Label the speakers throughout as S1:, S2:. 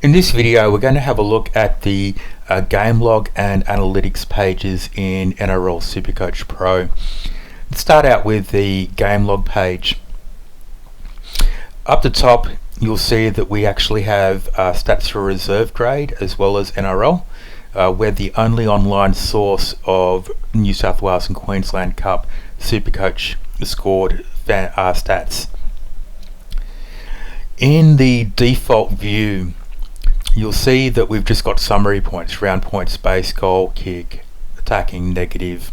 S1: In this video, we're going to have a look at the game log and analytics pages in NRL Supercoach Pro. Let's start out with the game log page. Up the top, you'll see that we actually have stats for reserve grade as well as NRL. We're the only online source of New South Wales and Queensland Cup Supercoach scored stats. In the default view, you'll see that we've just got summary points: round points, base, goal, kick, attacking, negative.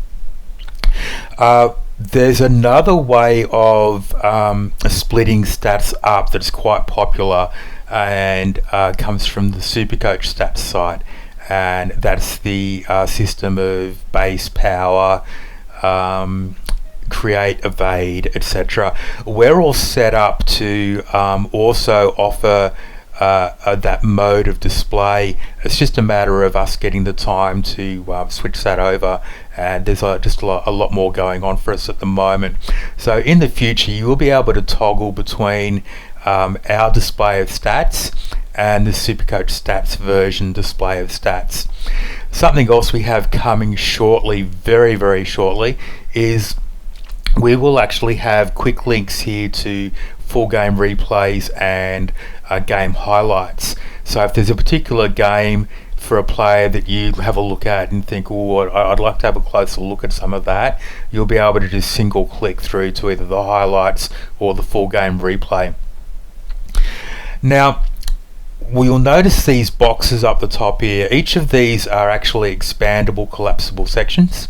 S1: There's another way of splitting stats up that's quite popular and comes from the Supercoach stats site, and that's the system of base, power, create, evade, etc. We're all set up to also offer that mode of display. It's just a matter of us getting the time to switch that over, and there's just a lot more going on for us at the moment. So in the future, you will be able to toggle between our display of stats and the Supercoach stats version display of stats. Something else we have coming shortly, very shortly, is we will actually have quick links here to full game replays and game highlights. So if there's a particular game for a player that you have a look at and think, oh, I'd like to have a closer look at some of that, you'll be able to just single click through to either the highlights or the full game replay. Now, you'll notice these boxes up the top here. Each of these are actually expandable, collapsible sections.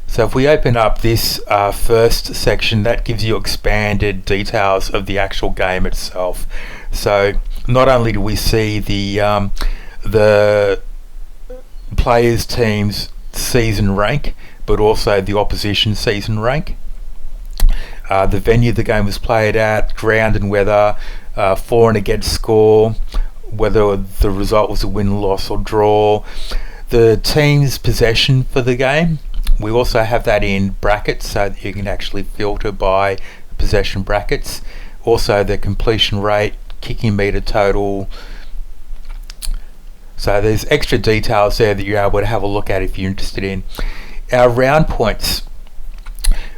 S1: So if we open up this first section, that gives you expanded details of the actual game itself. So not only do we see the players' team's season rank, but also the opposition season rank, the venue the game was played at, ground and weather, for and against score, whether the result was a win, loss or draw, the team's possession for the game. We also have that in brackets so that you can actually filter by possession brackets. Also the completion rate, kicking meter total. So there's extra details there that you're able to have a look at if you're interested in. Our round points.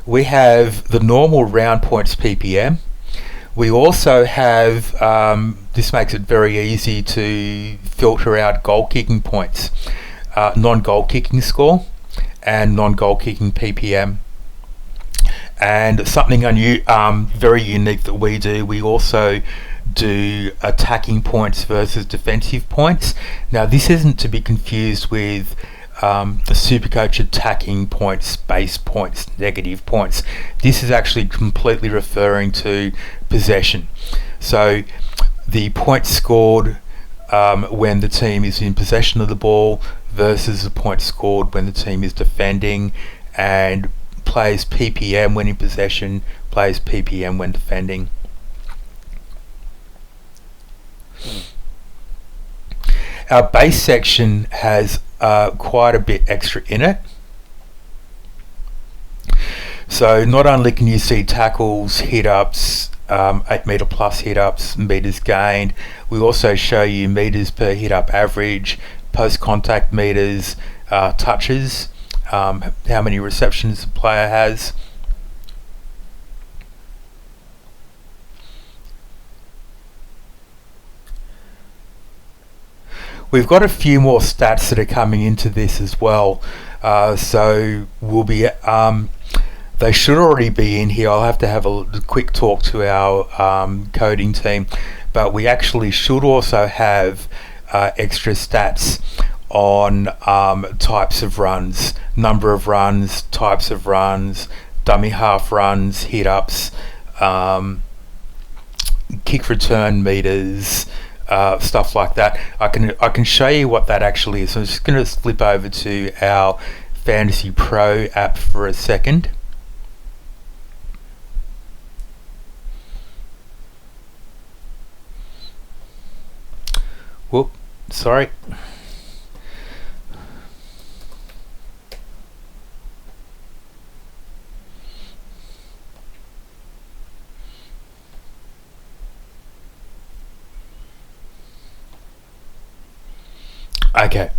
S1: We have the normal round points PPM. We also have, this makes it very easy to filter out goal kicking points, non-goal kicking score, and non-goal kicking PPM. And something very unique that we do, we also do attacking points versus defensive points. Now this isn't to be confused with the Supercoach attacking points, base points, negative points. This is actually completely referring to possession. So the points scored when the team is in possession of the ball versus the points scored when the team is defending, and plays PPM when in possession, plays PPM when defending. Our base section has quite a bit extra in it. So not only can you see tackles, hit-ups, 8 metre plus hit-ups, metres gained, we also show you metres per hit-up average, post-contact meters, touches, how many receptions the player has. We've got a few more stats that are coming into this as well, so we'll be they should already be in here. I'll have to have a quick talk to our coding team, but we actually should also have extra stats on types of runs, number of runs, types of runs, dummy half runs, hit-ups, kick return meters, stuff like that. I can show you what that actually is. So I'm just going to flip over to our Fantasy Pro app for a second. Whoop, sorry. Okay.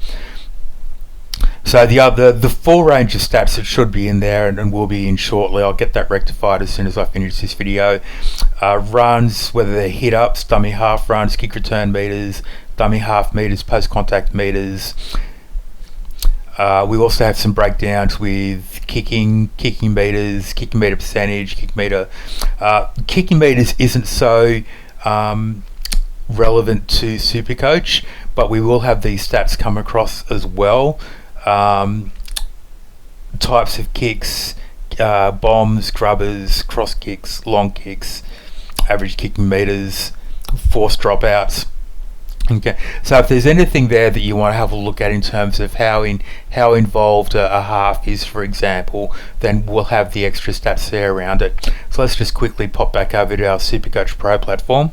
S1: So the full range of stats that should be in there and will be in shortly. I'll get that rectified as soon as I finish this video. Runs, whether they're hit ups, dummy half runs, kick return meters, dummy half meters, post contact meters. We also have some breakdowns with kicking meters, kicking meter percentage, kick meter. Kicking meters isn't so relevant to Supercoach, but we will have these stats come across as well. Types of kicks, bombs, grubbers, cross kicks, long kicks, average kicking meters, forced dropouts. Okay, so if there's anything there that you want to have a look at in terms of how involved a half is, for example, then we'll have the extra stats there around it. So let's just quickly pop back over to our Supercoach Pro platform.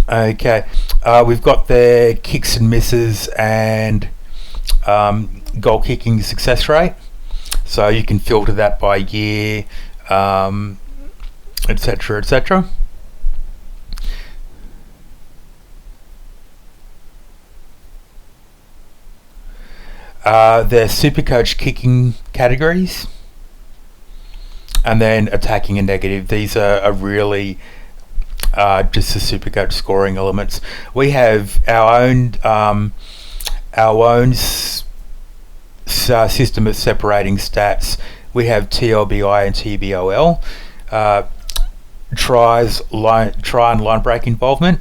S1: Okay, we've got the kicks and misses and goal kicking success rate. So you can filter that by year, etc., etc. The Supercoach kicking categories, and then attacking and negative. These are really just the Supercoach scoring elements. We have our own system of separating stats. We have TLBI and TBOL, try and line break involvement,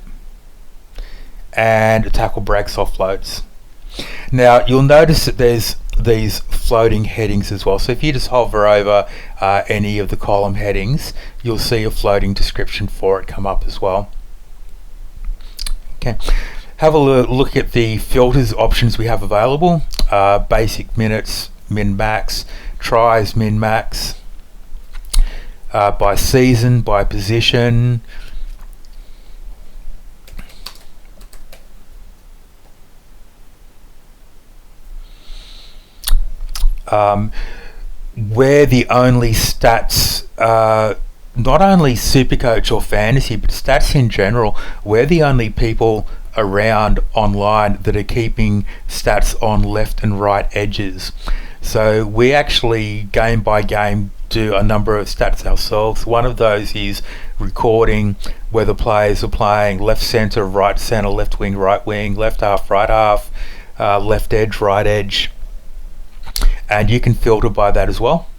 S1: and tackle breaks offloads. Now you'll notice that there's these floating headings as well. So if you just hover over any of the column headings, you'll see a floating description for it come up as well. Okay, have a look at the filters options we have available. Basic minutes, min max, tries min max, by season, by position. We're the only stats, not only Supercoach or fantasy, but stats in general, we're the only people around online that are keeping stats on left and right edges. So we actually, game by game, do a number of stats ourselves. One of those is recording whether players are playing left centre, right centre, left wing, right wing, left half, right half, left edge, right edge. And you can filter by that as well.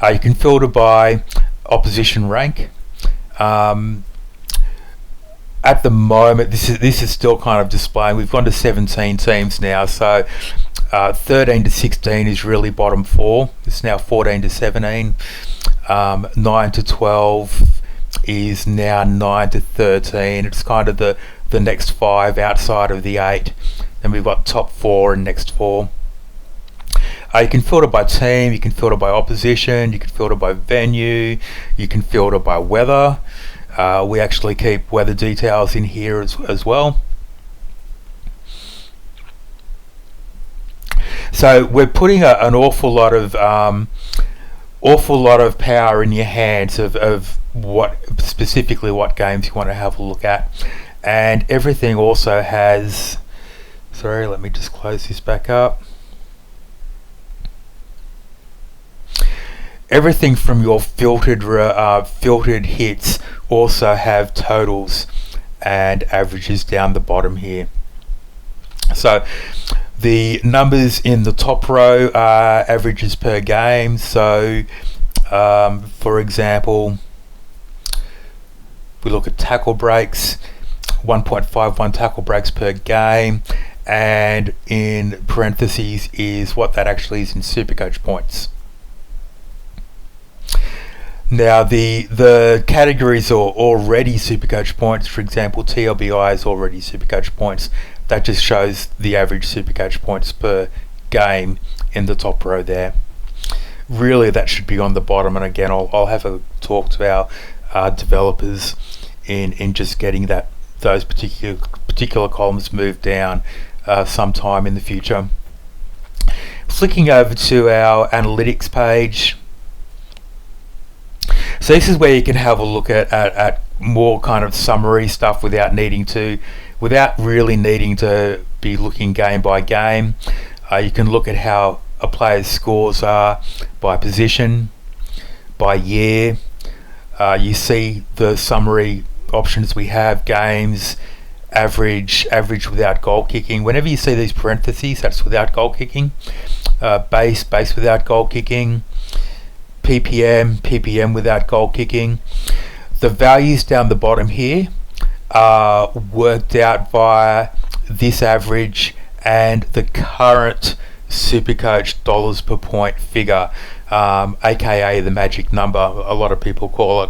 S1: You can filter by opposition rank. At the moment, this is still kind of displaying. We've gone to 17 teams now, so 13 to 16 is really bottom four. It's now 14 to 17. 9 to 12 is now 9 to 13. It's kind of the next five outside of the 8. Then we've got top four and next four. You can filter by team, you can filter by opposition, you can filter by venue, you can filter by weather. We actually keep weather details in here as well. So we're putting an awful lot of power in your hands of what specifically what games you want to have a look at, and everything also has. Sorry, let me just close this back up. Everything from your filtered hits also have totals and averages down the bottom here. So the numbers in the top row are averages per game. So for example, we look at tackle breaks, 1.51 tackle breaks per game, and in parentheses is what that actually is in Supercoach points. Now the categories are already Supercoach points. For example, TLBI is already Supercoach points. That just shows the average Supercoach points per game in the top row there. Really, that should be on the bottom. And again, I'll have a talk to our developers in just getting those particular columns moved down sometime in the future. Flicking over to our analytics page. So this is where you can have a look at more kind of summary stuff without really needing to be looking game by game. You can look at how a player's scores are by position, by year. You see the summary options we have: games, average without goal kicking. Whenever you see these parentheses, that's without goal kicking. Base without goal kicking. PPM without goal kicking. The values down the bottom here are worked out via this average and the current Supercoach dollars per point figure, aka the magic number, a lot of people call it.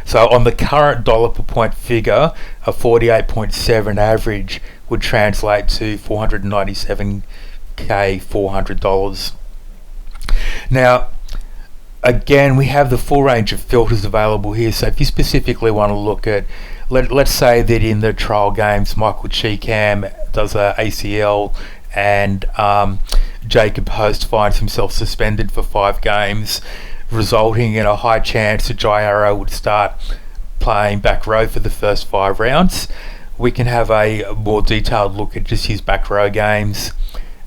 S1: So on the current dollar per point figure, a 48.7 average would translate to $497,400. Now, again, we have the full range of filters available here. So if you specifically want to look at, let's say that in the trial games, Michael Cheekham does a ACL and Jacob Host finds himself suspended for 5 games, resulting in a high chance that Jai Arrow would start playing back row for the first 5 rounds. We can have a more detailed look at just his back row games,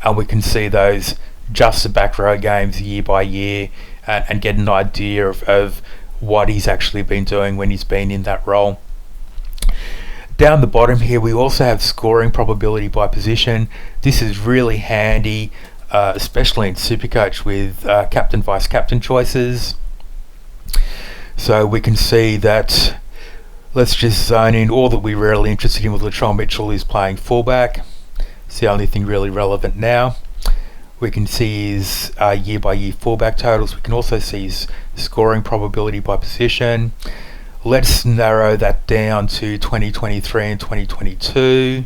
S1: and we can see those, just the back row games year by year, and get an idea of what he's actually been doing when he's been in that role. Down the bottom here, we also have scoring probability by position. This is really handy, especially in Supercoach with captain, vice captain choices. So we can see that, let's just zone in, all that we're really interested in with Latrell Mitchell is playing fullback. It's the only thing really relevant now. We can see his year by year fullback totals. We can also see his scoring probability by position. Let's narrow that down to 2023 and 2022.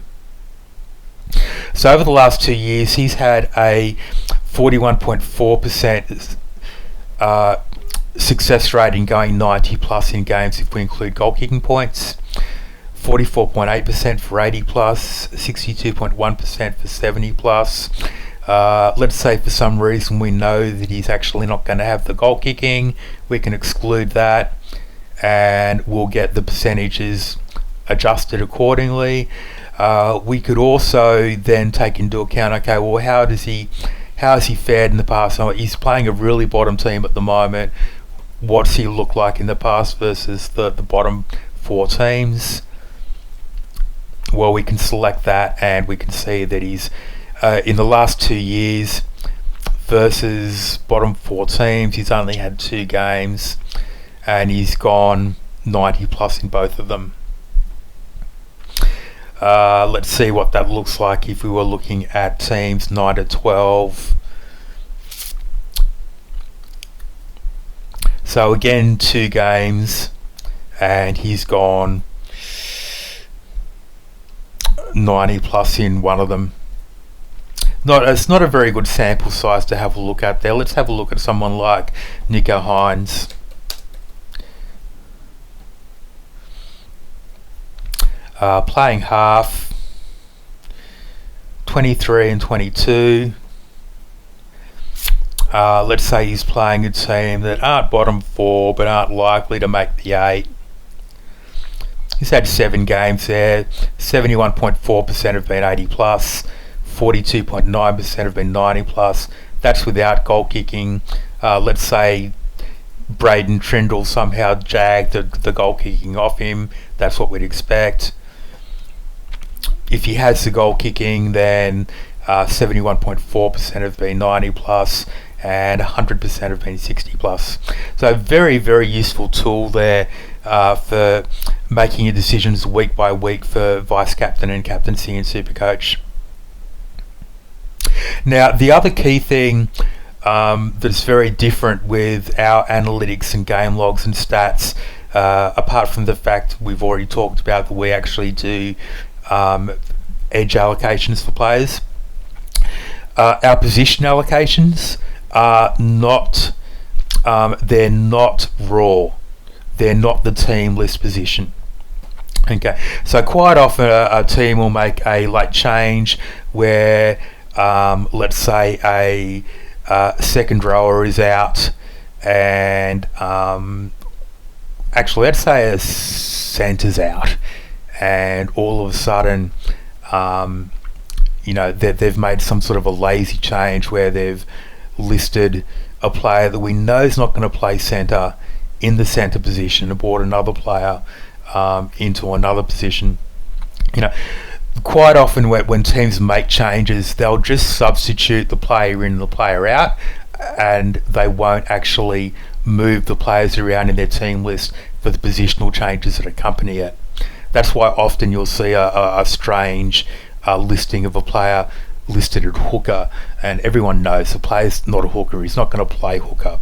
S1: So over the last 2 years, he's had a 41.4% success rate in going 90 plus in games if we include goal kicking points, 44.8% for 80 plus, 62.1% for 70 plus. Let's say for some reason we know that he's actually not going to have the goal kicking, we can exclude that and we'll get the percentages adjusted accordingly. We could also then take into account, okay, well, how has he fared in the past? So he's playing a really bottom team at the moment. What's he look like in the past versus the bottom 4 teams? Well, we can select that and we can see that he's in the last 2 years versus bottom 4 teams, he's only had 2 games and he's gone 90 plus in both of them. Let's see what that looks like if we were looking at teams 9 to 12. So again, 2 games and he's gone 90 plus in one of them. It's not a very good sample size to have a look at there. Let's have a look at someone like Nico Hines. Playing half, 23 and 22. Let's say he's playing a team that aren't bottom 4 but aren't likely to make the 8. He's had 7 games there. 71.4% have been 80 plus. 42.9% have been 90 plus. That's without goal kicking. Let's say Braden Trindle somehow jagged the goal kicking off him. That's what we'd expect. If he has the goal kicking, then 71.4% have been 90 plus and 100% have been 60 plus. So very, very useful tool there for making your decisions week by week for vice captain and captaincy in Supercoach. Now, the other key thing that's very different with our analytics and game logs and stats, apart from the fact we've already talked about that we actually do edge allocations for players, our position allocations are not, they're not raw. They're not the team list position. Okay, so quite often a team will make a late change where let's say a second rower is out, and actually, let's say a centre's out, and all of a sudden, they've made some sort of a lazy change where they've listed a player that we know is not going to play centre in the centre position and brought another player into another position. Quite often when teams make changes, they'll just substitute the player in and the player out, and they won't actually move the players around in their team list for the positional changes that accompany it. That's why often you'll see a strange listing of a player listed at hooker, and everyone knows the player's not a hooker. He's not going to play hooker.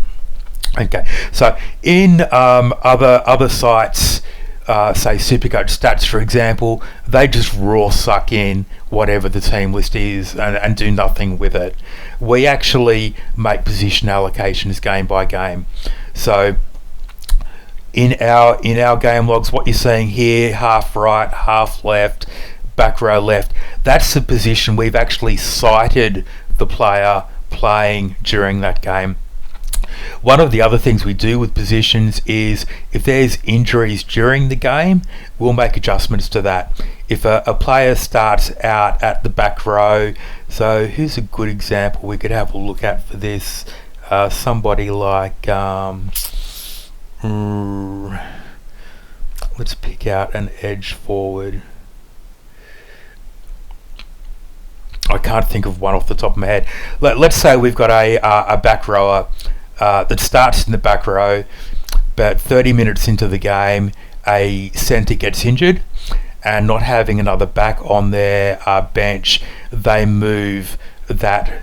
S1: Okay, so in other sites, say Supercoach Stats, for example, they just raw suck in whatever the team list is and do nothing with it. We actually make position allocations game by game. So in our game logs, what you're seeing here, half right, half left, back row left, that's the position we've actually cited the player playing during that game. One of the other things we do with positions is if there's injuries during the game, we'll make adjustments to that. If a player starts out at the back row, so who's a good example we could have a look at for this? Somebody like, let's pick out an edge forward. I can't think of one off the top of my head. Let's say we've got a back rower that starts in the back row, but 30 minutes into the game, a centre gets injured, and not having another back on their bench, they move that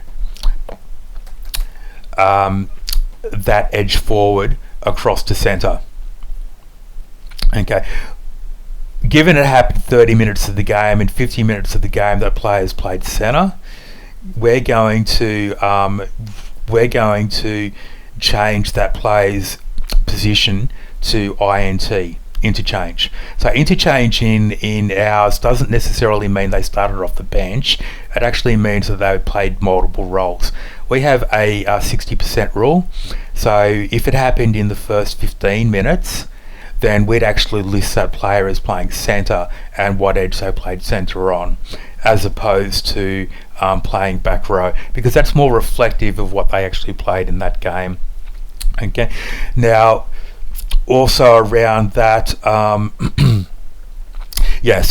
S1: edge forward across to centre. Okay. Given it happened 30 minutes of the game and 50 minutes of the game that players played centre, we're going to change that player's position to INT, interchange. So interchange in ours doesn't necessarily mean they started off the bench. It actually means that they played multiple roles. We have a 60% rule. So if it happened in the first 15 minutes, then we'd actually list that player as playing centre and what edge they played centre on, as opposed to playing back row, because that's more reflective of what they actually played in that game. Okay, now also around that, so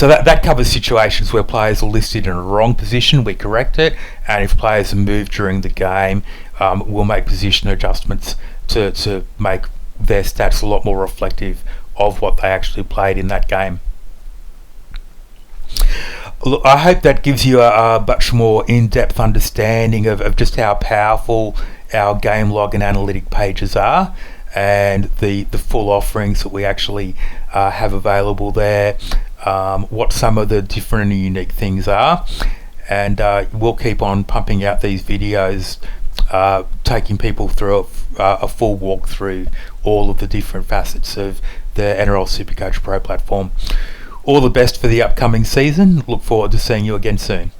S1: that covers situations where players are listed in a wrong position. We correct it, and if players are moved during the game, we'll make position adjustments to make their stats a lot more reflective of what they actually played in that game. Look, I hope that gives you a much more in-depth understanding of just how powerful our game log and analytic pages are, and the full offerings that we actually have available there, what some of the different and unique things are, and we'll keep on pumping out these videos, taking people through a full walk through all of the different facets of the NRL Supercoach Pro platform. All the best for the upcoming season. Look forward to seeing you again soon.